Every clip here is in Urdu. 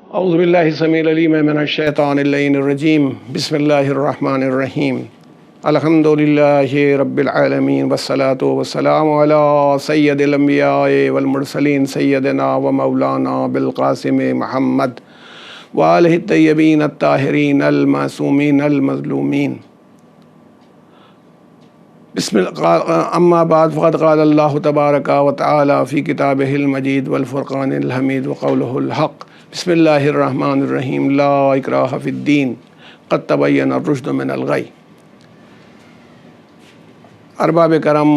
اعوذ باللہ السمیع العلیم من الشیطان اللعین الرجیم بسم اللہ الرحمن الرحیم الحمد للہ رب العالمین والصلاة والسلام علی سید الانبیاء والمرسلین سیدنا و مولانا بالقاسم محمد وآلہ الطیبین الطاہرین المعصومین المظلومین اما بعد فقد قال اللہ تبارک و تعالی فی کتابہ المجید والفرقان الحمید وقولہ الحق بسم اللہ الرحمن الرحیم لا اکراہ فی الدین قد تبین الرشد من الغی۔ ارباب کرم،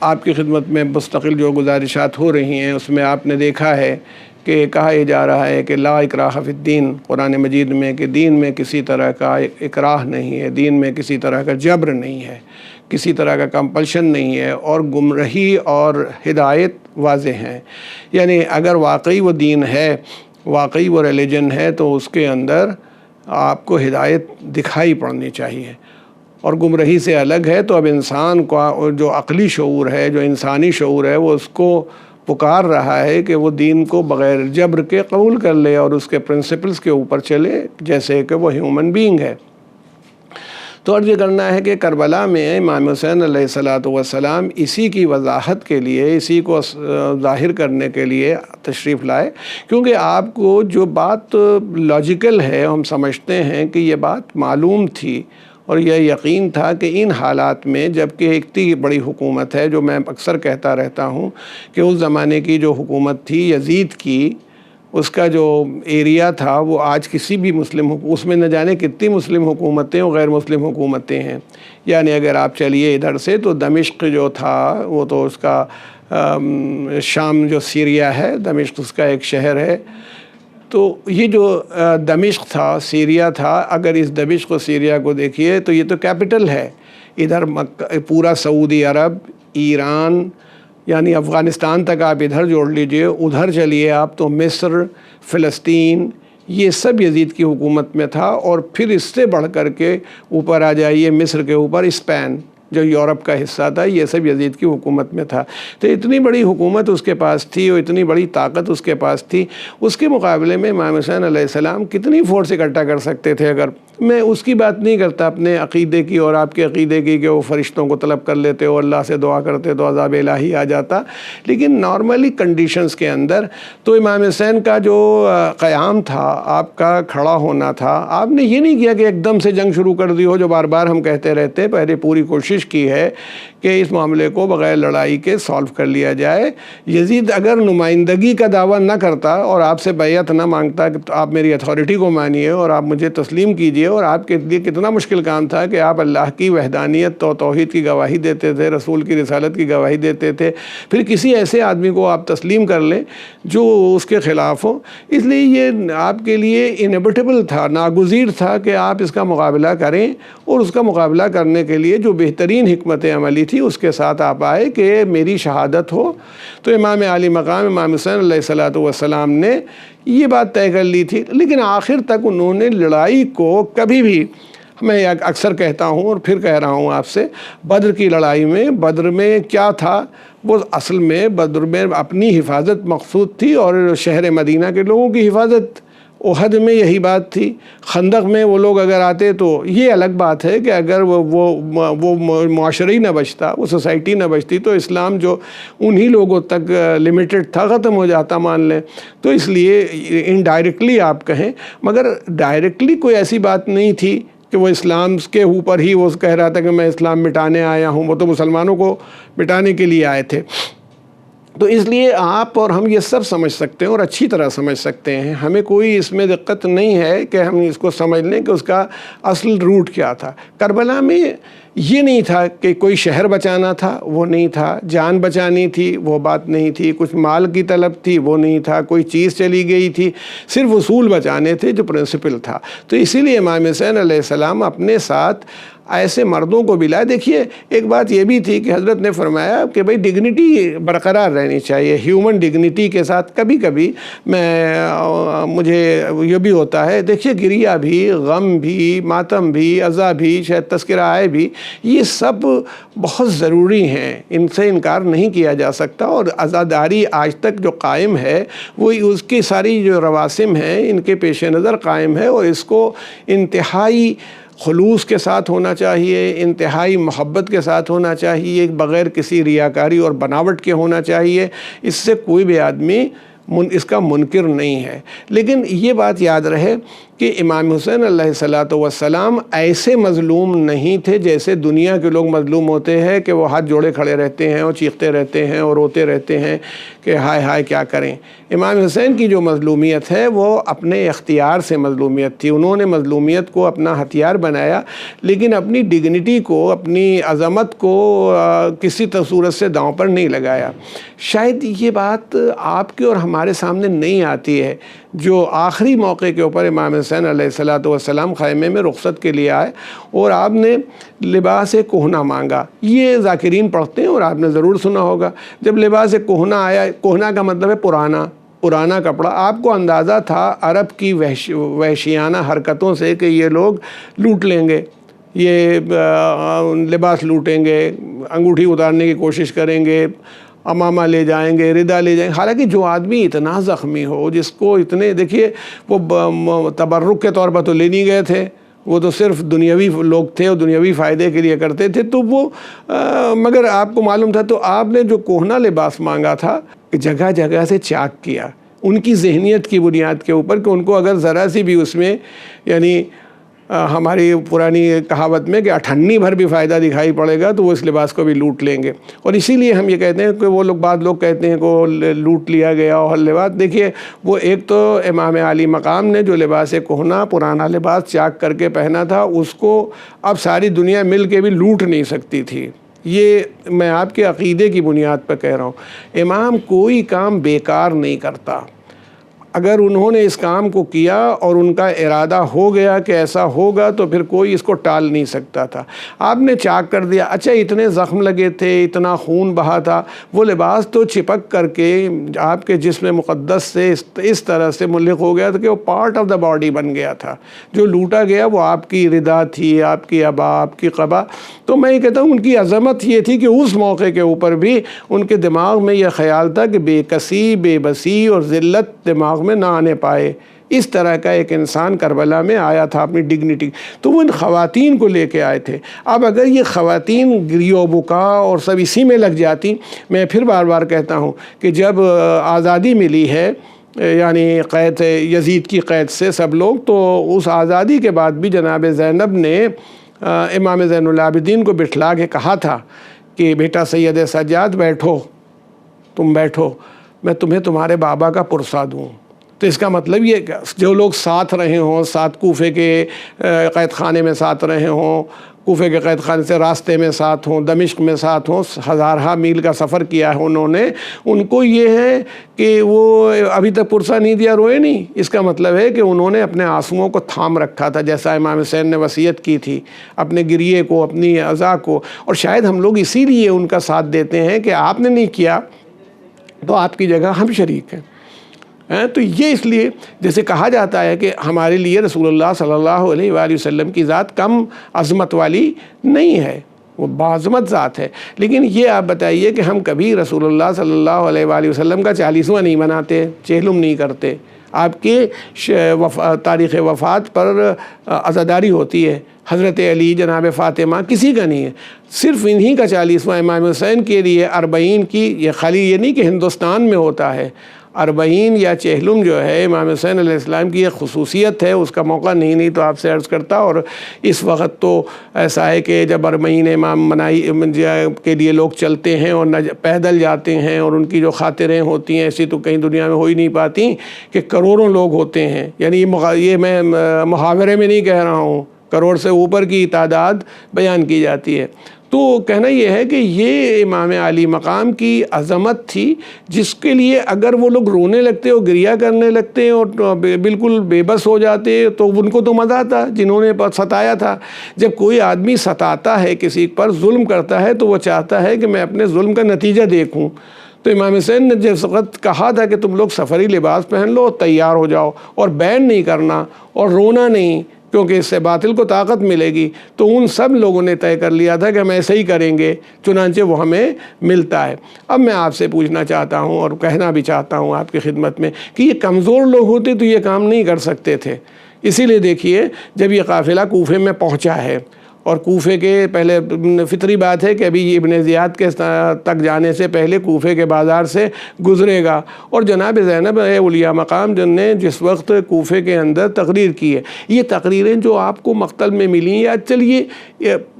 آپ کی خدمت میں مستقل جو گزارشات ہو رہی ہیں اس میں آپ نے دیکھا ہے کہ کہا یہ جا رہا ہے کہ لا اکراہ فی الدین قرآن مجید میں، کہ دین میں کسی طرح کا اکراہ نہیں ہے، دین میں کسی طرح کا جبر نہیں ہے، کسی طرح کا کمپلشن نہیں ہے، اور گمراہی اور ہدایت واضح ہیں۔ یعنی اگر واقعی وہ دین ہے، واقعی وہ ریلیجن ہے، تو اس کے اندر آپ کو ہدایت دکھائی پڑنی چاہیے، اور گمراہی سے الگ ہے تو اب انسان کا جو عقلی شعور ہے، جو انسانی شعور ہے، وہ اس کو پکار رہا ہے کہ وہ دین کو بغیر جبر کے قبول کر لے اور اس کے پرنسپلز کے اوپر چلے جیسے کہ وہ ہیومن بینگ ہے۔ تو عرض یہ کرنا ہے کہ کربلا میں امام حسین علیہ السلام اسی کی وضاحت کے لیے، اسی کو ظاہر کرنے کے لیے تشریف لائے، کیونکہ آپ کو جو بات لاجیکل ہے، ہم سمجھتے ہیں کہ یہ بات معلوم تھی اور یہ یقین تھا کہ ان حالات میں، جبکہ اتنی بڑی حکومت ہے، جو میں اکثر کہتا رہتا ہوں کہ اس زمانے کی جو حکومت تھی یزید کی، اس کا جو ایریا تھا وہ آج کسی بھی مسلم اس میں نہ جانے کتنی مسلم حکومتیں اور غیر مسلم حکومتیں ہیں۔ یعنی اگر آپ چلیے ادھر سے تو دمشق جو تھا وہ تو اس کا شام جو سیریا ہے، دمشق اس کا ایک شہر ہے۔ تو یہ جو دمشق تھا، سیریا تھا، اگر اس دمشق و سیریا کو دیکھیے تو یہ تو کیپٹل ہے۔ ادھر پورا سعودی عرب، ایران، یعنی افغانستان تک آپ ادھر جوڑ لیجئے، ادھر چلیے آپ تو مصر، فلسطین، یہ سب یزید کی حکومت میں تھا، اور پھر اس سے بڑھ کر کے اوپر آ جائیے مصر کے اوپر اسپین جو یورپ کا حصہ تھا، یہ سب یزید کی حکومت میں تھا۔ تو اتنی بڑی حکومت اس کے پاس تھی اور اتنی بڑی طاقت اس کے پاس تھی، اس کے مقابلے میں امام حسین علیہ السلام کتنی فورس اکٹھا کر سکتے تھے؟ اگر میں اس کی بات نہیں کرتا اپنے عقیدے کی اور آپ کے عقیدے کی کہ وہ فرشتوں کو طلب کر لیتے اور اللہ سے دعا کرتے تو عذاب الہی آ جاتا، لیکن نارملی کنڈیشنز کے اندر تو امام حسین کا جو قیام تھا، آپ کا کھڑا ہونا تھا، آپ نے یہ نہیں کیا کہ ایک دم سے جنگ شروع کر دی ہو، جو بار بار ہم کہتے رہتے، پہلے پوری کوشش کی ہے کہ اس معاملے کو بغیر لڑائی کے سالو کر لیا جائے۔ یزید اگر نمائندگی کا دعویٰ نہ کرتا اور آپ سے بیعت نہ مانگتا کہ آپ میری اتھارٹی کو مانیے اور آپ مجھے تسلیم کیجیے، اور آپ کے لیے کتنا مشکل کام تھا کہ آپ اللہ کی وحدانیت و توحید کی گواہی دیتے تھے، رسول کی رسالت کی گواہی دیتے تھے، پھر کسی ایسے آدمی کو آپ تسلیم کر لیں جو اس کے خلاف ہو، اس لیے یہ آپ کے لیے انیویٹیبل تھا، ناگزیر تھا کہ آپ اس کا مقابلہ کریں، اور اس کا مقابلہ کرنے کے لیے جو بہترین حکمت عملی تھی اس کے ساتھ آپ آئے کہ میری شہادت ہو۔ تو امام عالی مقام امام حسین علیہ السلام نے یہ بات طے کر لی تھی، لیکن آخر تک انہوں نے لڑائی کو کبھی بھی، میں اکثر کہتا ہوں اور پھر کہہ رہا ہوں آپ سے، بدر کی لڑائی میں، بدر میں کیا تھا؟ وہ اصل میں بدر میں اپنی حفاظت مقصود تھی اور شہر مدینہ کے لوگوں کی حفاظت۔ احد میں یہی بات تھی۔ خندق میں وہ لوگ اگر آتے تو یہ الگ بات ہے کہ اگر وہ معاشرہ ہی نہ بچتا، وہ سوسائٹی نہ بچتی، تو اسلام جو انہی لوگوں تک لمیٹڈ تھا ختم ہو جاتا، مان لیں۔ تو اس لیے انڈائریکٹلی آپ کہیں، مگر ڈائریکٹلی کوئی ایسی بات نہیں تھی کہ وہ اسلام کے اوپر ہی وہ کہہ رہا تھا کہ میں اسلام مٹانے آیا ہوں، وہ تو مسلمانوں کو مٹانے کے لیے آئے تھے۔ تو اس لیے آپ اور ہم یہ سب سمجھ سکتے ہیں اور اچھی طرح سمجھ سکتے ہیں، ہمیں کوئی اس میں دقت نہیں ہے کہ ہم اس کو سمجھ لیں کہ اس کا اصل روٹ کیا تھا۔ کربلا میں یہ نہیں تھا کہ کوئی شہر بچانا تھا، وہ نہیں تھا، جان بچانی تھی، وہ بات نہیں تھی، کچھ مال کی طلب تھی، وہ نہیں تھا، کوئی چیز چلی گئی تھی، صرف اصول بچانے تھے جو پرنسپل تھا۔ تو اسی لیے امام حسین علیہ السلام اپنے ساتھ ایسے مردوں کو بھی لائے۔ دیکھیے ایک بات یہ بھی تھی کہ حضرت نے فرمایا کہ بھئی ڈگنیٹی برقرار رہنی چاہیے، ہیومن ڈگنیٹی کے ساتھ۔ کبھی کبھی مجھے یہ بھی ہوتا ہے، دیکھیے گریہ بھی، غم بھی، ماتم بھی، عزا بھی، شاید تذکرہ آئے بھی، یہ سب بہت ضروری ہیں، ان سے انکار نہیں کیا جا سکتا۔ اور عزاداری آج تک جو قائم ہے وہ اس کی ساری جو رواسم ہیں ان کے پیش نظر قائم ہے، اور اس کو انتہائی خلوص کے ساتھ ہونا چاہیے، انتہائی محبت کے ساتھ ہونا چاہیے، بغیر کسی ریاکاری اور بناوٹ کے ہونا چاہیے۔ اس سے کوئی بھی آدمی اس کا منکر نہیں ہے۔ لیکن یہ بات یاد رہے کہ امام حسین علیہ الصلوۃ والسلام ایسے مظلوم نہیں تھے جیسے دنیا کے لوگ مظلوم ہوتے ہیں، کہ وہ ہاتھ جوڑے کھڑے رہتے ہیں اور چیختے رہتے ہیں اور روتے رہتے ہیں کہ ہائے ہائے کیا کریں۔ امام حسین کی جو مظلومیت ہے وہ اپنے اختیار سے مظلومیت تھی، انہوں نے مظلومیت کو اپنا ہتھیار بنایا، لیکن اپنی ڈگنیٹی کو، اپنی عظمت کو کسی صورت سے داؤں پر نہیں لگایا۔ شاید یہ بات آپ کے اور ہمارے سامنے نہیں آتی ہے، جو آخری موقع کے اوپر امام حسین علیہ الصلوۃ والسلام خیمے میں رخصت کے لیے آئے اور آپ نے لباس کہنہ مانگا۔ یہ ذاکرین پڑھتے ہیں اور آپ نے ضرور سنا ہوگا، جب لباس کہنہ آیا، کہنہ کا مطلب ہے پرانا کپڑا۔ آپ کو اندازہ تھا عرب کی وحشیانہ حرکتوں سے کہ یہ لوگ لوٹ لیں گے، یہ لباس لوٹیں گے، انگوٹھی اتارنے کی کوشش کریں گے، امامہ لے جائیں گے، ردا لے جائیں گے۔ حالانکہ جو آدمی اتنا زخمی ہو، جس کو اتنے، دیکھیے وہ تبرک کے طور پر تو لے نہیں گئے تھے، وہ تو صرف دنیاوی لوگ تھے اور دنیاوی فائدے کے لیے کرتے تھے، تو وہ مگر آپ کو معلوم تھا، تو آپ نے جو کہنہ لباس مانگا تھا جگہ جگہ سے چاک کیا ان کی ذہنیت کی بنیاد کے اوپر، کہ ان کو اگر ذرا سی بھی اس میں، یعنی ہماری پرانی کہاوت میں کہ 98 بھر بھی فائدہ دکھائی پڑے گا تو وہ اس لباس کو بھی لوٹ لیں گے۔ اور اسی لیے ہم یہ کہتے ہیں کہ وہ لوگ، بعض لوگ کہتے ہیں کہ وہ لوٹ لیا گیا اور لباس، دیکھیے وہ ایک تو امام عالی مقام نے جو لباس کہنہ پرانا لباس چاک کر کے پہنا تھا، اس کو اب ساری دنیا مل کے بھی لوٹ نہیں سکتی تھی۔ یہ میں آپ کے عقیدے کی بنیاد پر کہہ رہا ہوں۔ امام کوئی کام بیکار نہیں کرتا، اگر انہوں نے اس کام کو کیا اور ان کا ارادہ ہو گیا کہ ایسا ہوگا تو پھر کوئی اس کو ٹال نہیں سکتا تھا۔ آپ نے چاک کر دیا، اچھا اتنے زخم لگے تھے، اتنا خون بہا تھا، وہ لباس تو چپک کر کے آپ کے جسم مقدس سے اس طرح سے ملحق ہو گیا تھا کہ وہ پارٹ آف دا باڈی بن گیا تھا۔ جو لوٹا گیا وہ آپ کی ردا تھی، آپ کی ابا، آپ کی قبا۔ تو میں یہ کہتا ہوں ان کی عظمت یہ تھی کہ اس موقع کے اوپر بھی ان کے دماغ میں یہ خیال تھا کہ بے کسی، بے بسی اور ذلت دماغ میں نہ آنے پائے۔ اس طرح کا ایک انسان کربلا میں آیا تھا اپنی ڈگنیٹی، تو وہ ان خواتین کو لے کے آئے تھے۔ اب اگر یہ خواتین گریہ و بکا اور سب اسی میں لگ جاتی، میں پھر بار بار کہتا ہوں کہ جب آزادی ملی ہے، یعنی قید یزید کی قید سے سب لوگ، تو اس آزادی کے بعد بھی جناب زینب نے امام زین العابدین کو بٹھلا کے کہا تھا کہ بیٹا سید سجاد بیٹھو، تم بیٹھو، میں تمہیں تمہارے بابا کا پرسہ دوں۔ تو اس کا مطلب یہ کہ جو لوگ ساتھ رہے ہوں، ساتھ کوفے کے قید خانے میں ساتھ رہے ہوں، کوفے کے قید خانے سے راستے میں ساتھ ہوں، دمشق میں ساتھ ہوں، ہزارہ میل کا سفر کیا ہے انہوں نے، ان کو یہ ہے کہ وہ ابھی تک پرسہ نہیں دیا، روئے نہیں۔ اس کا مطلب ہے کہ انہوں نے اپنے آنسوؤں کو تھام رکھا تھا، جیسا امام حسین نے وصیت کی تھی، اپنے گریے کو، اپنی عزا کو۔ اور شاید ہم لوگ اسی لیے ان کا ساتھ دیتے ہیں کہ آپ نے نہیں کیا تو آپ کی جگہ ہم شریک ہیں۔ تو یہ اس لیے جیسے کہا جاتا ہے کہ ہمارے لیے رسول اللہ صلی اللہ علیہ وآلہ وسلم کی ذات کم عظمت والی نہیں ہے، وہ باعظمت ذات ہے، لیکن یہ آپ بتائیے کہ ہم کبھی رسول اللہ صلی اللہ علیہ وآلہ وسلم کا 40واں نہیں مناتے، چہلم نہیں کرتے۔ آپ کے تاریخ وفات پر عزاداری ہوتی ہے، حضرت علی، جناب فاطمہ، کسی کا نہیں ہے، صرف انہی کا 40واں امام حسین کے لیے 40 کی، یہ خالی یہ نہیں کہ ہندوستان میں ہوتا ہے، 40 یا چہلم جو ہے امام حسین علیہ السلام کی ایک خصوصیت ہے، اس کا موقع نہیں تو آپ سے عرض کرتا۔ اور اس وقت تو ایسا ہے کہ جب 40 امام منائی کے لیے لوگ چلتے ہیں اور پیدل جاتے ہیں، اور ان کی جو خاطریں ہوتی ہیں ایسی تو کہیں دنیا میں ہو ہی نہیں پاتی، کہ کروڑوں لوگ ہوتے ہیں۔ یعنی یہ میں محاورے میں نہیں کہہ رہا ہوں، کروڑ سے اوپر کی تعداد بیان کی جاتی ہے۔ تو کہنا یہ ہے کہ یہ امام عالی مقام کی عظمت تھی، جس کے لیے اگر وہ لوگ رونے لگتے اور گریہ کرنے لگتے اور بالکل بے بس ہو جاتے تو ان کو تو مزہ آتا جنہوں نے ستایا تھا۔ جب کوئی آدمی ستاتا ہے، کسی پر ظلم کرتا ہے، تو وہ چاہتا ہے کہ میں اپنے ظلم کا نتیجہ دیکھوں۔ تو امام حسین نے جس وقت کہا تھا کہ تم لوگ سفری لباس پہن لو، تیار ہو جاؤ اور بین نہیں کرنا اور رونا نہیں، کیونکہ اس سے باطل کو طاقت ملے گی، تو ان سب لوگوں نے طے کر لیا تھا کہ ہم ایسے ہی کریں گے، چنانچہ وہ ہمیں ملتا ہے۔ اب میں آپ سے پوچھنا چاہتا ہوں اور کہنا بھی چاہتا ہوں آپ کی خدمت میں کہ یہ کمزور لوگ ہوتے تو یہ کام نہیں کر سکتے تھے۔ اسی لیے دیکھیے جب یہ قافلہ کوفے میں پہنچا ہے، اور کوفے کے پہلے فطری بات ہے کہ ابھی ابن زیاد کے تک جانے سے پہلے کوفے کے بازار سے گزرے گا، اور جناب زینب اولیاء مقام جن نے جس وقت کوفے کے اندر تقریر کی ہے، یہ تقریریں جو آپ کو مقتل میں ملیں، یا چلیے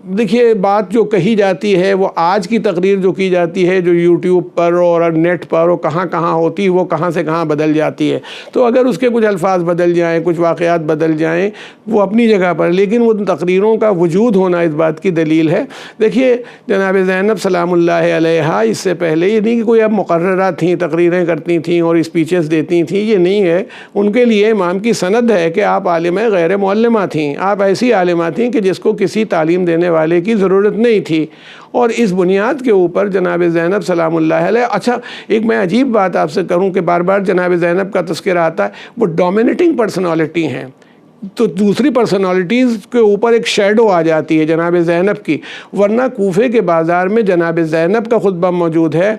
دیکھیے بات جو کہی جاتی ہے وہ آج کی تقریر جو کی جاتی ہے، جو یوٹیوب پر اور نیٹ پر اور کہاں کہاں ہوتی ہے، وہ کہاں سے کہاں بدل جاتی ہے۔ تو اگر اس کے کچھ الفاظ بدل جائیں، کچھ واقعات بدل جائیں، وہ اپنی جگہ پر، لیکن وہ تقریروں کا وجود ہونا اس بات کی دلیل ہے۔ دیکھیے جناب زینب سلام اللہ علیہا اس سے پہلے یہ نہیں کہ کوئی اب مقررہ تھیں، تقریریں کرتی تھیں اور اسپیچز دیتی تھیں، یہ نہیں ہے۔ ان کے لیے امام کی سند ہے کہ آپ عالمہ غیر معلمہ تھیں، آپ ایسی عالمہ تھیں کہ جس کو کسی تعلیم دینے والے کی ضرورت نہیں تھی، اور اس بنیاد کے اوپر جناب زینب سلام اللہ علیہ۔ اچھا ایک میں عجیب بات آپ سے کروں کہ بار بار جناب زینب کا تذکرہ آتا ہے، وہ ڈومینیٹنگ پرسنالٹی ہیں، تو دوسری پرسنالٹیز کے اوپر ایک شیڈو آ جاتی ہے جناب زینب کی، ورنہ کوفے کے بازار میں جناب زینب کا خطبہ موجود ہے،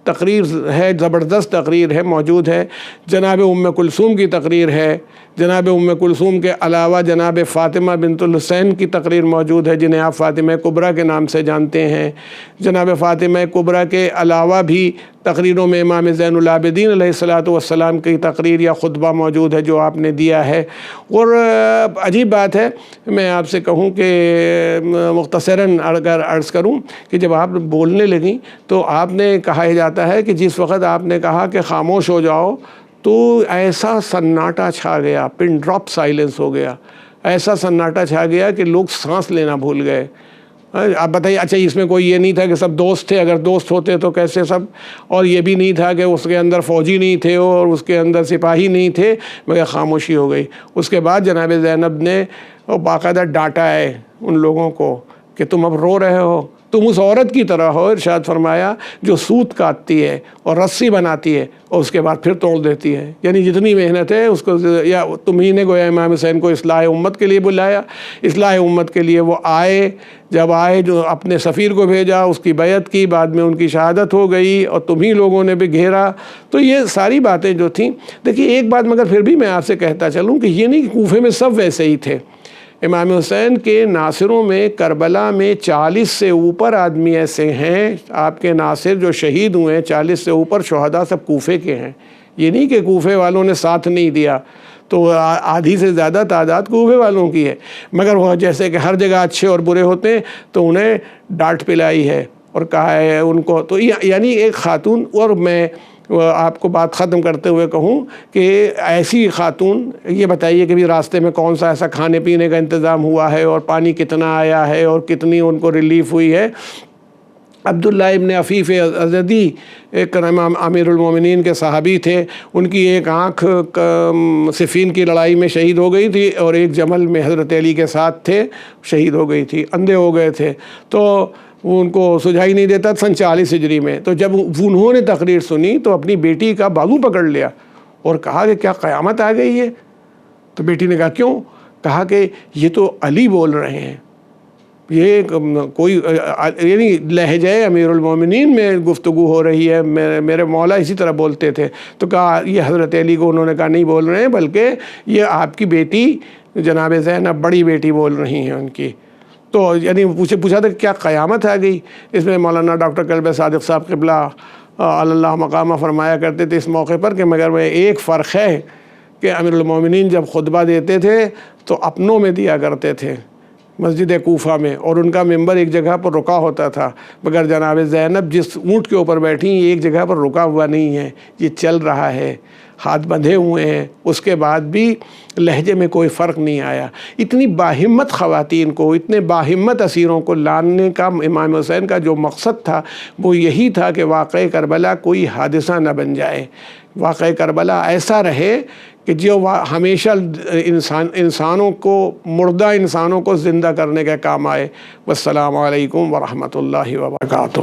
تقریر ہے، زبردست تقریر ہے، موجود ہے، جناب ام کلثوم کی تقریر ہے، جناب ام کلثوم کے علاوہ جناب فاطمہ بنت الحسین کی تقریر موجود ہے جنہیں آپ فاطمہ کبریٰ کے نام سے جانتے ہیں، جناب فاطمہ کبریٰ کے علاوہ بھی تقریروں میں امام زین العابدین علیہ الصلاۃ والسلام کی تقریر یا خطبہ موجود ہے جو آپ نے دیا ہے۔ اور عجیب بات ہے، میں آپ سے کہوں کہ مختصراً اگر عرض کروں کہ جب آپ بولنے لگیں تو آپ نے کہا جاتا ہے کہ جس وقت آپ نے کہا کہ خاموش ہو جاؤ تو ایسا سناٹا چھا گیا، پن ڈراپ سائلنس ہو گیا، ایسا سناٹا چھا گیا کہ لوگ سانس لینا بھول گئے۔ آپ بتائیے، اچھا اس میں کوئی یہ نہیں تھا کہ سب دوست تھے، اگر دوست ہوتے تو کیسے سب، اور یہ بھی نہیں تھا کہ اس کے اندر فوجی نہیں تھے اور اس کے اندر سپاہی نہیں تھے، مگر خاموشی ہو گئی۔ اس کے بعد جناب زینب نے باقاعدہ ڈانٹا ہے ان لوگوں کو کہ تم اب رو رہے ہو، تم اس عورت کی طرح ہو، ارشاد فرمایا، جو سوت کاٹتی ہے اور رسی بناتی ہے اور اس کے بعد پھر توڑ دیتی ہے، یعنی جتنی محنت ہے اس کو، یا تمہیں نے گویا امام حسین کو اصلاح امت کے لیے بلایا، اصلاح امت کے لیے وہ آئے، جب آئے جو اپنے سفیر کو بھیجا، اس کی بیعت کی، بعد میں ان کی شہادت ہو گئی اور تمہیں لوگوں نے بھی گھیرا۔ تو یہ ساری باتیں جو تھیں، دیکھیے ایک بات مگر پھر بھی میں آپ سے کہتا چلوں کہ یہ نہیں کہ کوفے میں سب ویسے ہی تھے۔ امام حسین کے ناصروں میں کربلا میں 40 سے اوپر آدمی ایسے ہیں، آپ کے ناصر جو شہید ہوئے ہیں 40 سے اوپر شہداء سب کوفے کے ہیں۔ یہ نہیں کہ کوفے والوں نے ساتھ نہیں دیا، تو آدھی سے زیادہ تعداد کوفے والوں کی ہے، مگر وہ جیسے کہ ہر جگہ اچھے اور برے ہوتے ہیں تو انہیں ڈانٹ پلائی ہے اور کہا ہے ان کو، تو یعنی ایک خاتون، اور میں آپ کو بات ختم کرتے ہوئے کہوں کہ ایسی خاتون، یہ بتائیے کہ بھی راستے میں کون سا ایسا کھانے پینے کا انتظام ہوا ہے اور پانی کتنا آیا ہے اور کتنی ان کو ریلیف ہوئی ہے۔ عبداللہ ابن عفیف ازدی ایک امام امیر المومنین کے صحابی تھے، ان کی ایک آنکھ صفین کی لڑائی میں شہید ہو گئی تھی اور ایک جمل میں حضرت علی کے ساتھ تھے، شہید ہو گئی تھی، اندھے ہو گئے تھے، تو وہ ان کو سجائی نہیں دیتا، سن 40 ہجری میں۔ تو جب انہوں نے تقریر سنی تو اپنی بیٹی کا بازو پکڑ لیا اور کہا کہ کیا قیامت آ گئی ہے؟ تو بیٹی نے کہا کیوں؟ کہا کہ یہ تو علی بول رہے ہیں، یہ کوئی یعنی لہجہ امیر المومنین میں گفتگو ہو رہی ہے، میرے مولا اسی طرح بولتے تھے۔ تو کہا یہ حضرت علی کو انہوں نے کہا نہیں بول رہے ہیں، بلکہ یہ آپ کی بیٹی جناب زینب بڑی بیٹی بول رہی ہیں ان کی۔ تو یعنی پوچھا تھا کہ کیا قیامت آ گئی؟ اس میں مولانا ڈاکٹر قلب صادق صاحب قبلہ اللہ مقامہ فرمایا کرتے تھے اس موقع پر کہ مگر میں ایک فرق ہے کہ امیر المومنین جب خطبہ دیتے تھے تو اپنوں میں دیا کرتے تھے، مسجد کوفہ میں، اور ان کا ممبر ایک جگہ پر رکا ہوتا تھا، مگر جناب زینب جس اونٹ کے اوپر بیٹھی ایک جگہ پر رکا ہوا نہیں ہے، یہ چل رہا ہے، ہاتھ بندھے ہوئے ہیں، اس کے بعد بھی لہجے میں کوئی فرق نہیں آیا۔ اتنی باہمت خواتین کو، اتنے باہمت اسیروں کو لانے کا امام حسین کا جو مقصد تھا وہ یہی تھا کہ واقعہ کربلا کوئی حادثہ نہ بن جائے، واقعہ کربلا ایسا رہے کہ جو ہمیشہ انسانوں کو، مردہ انسانوں کو زندہ کرنے کا کام آئے۔ والسلام علیکم ورحمۃ اللہ وبرکاتہ۔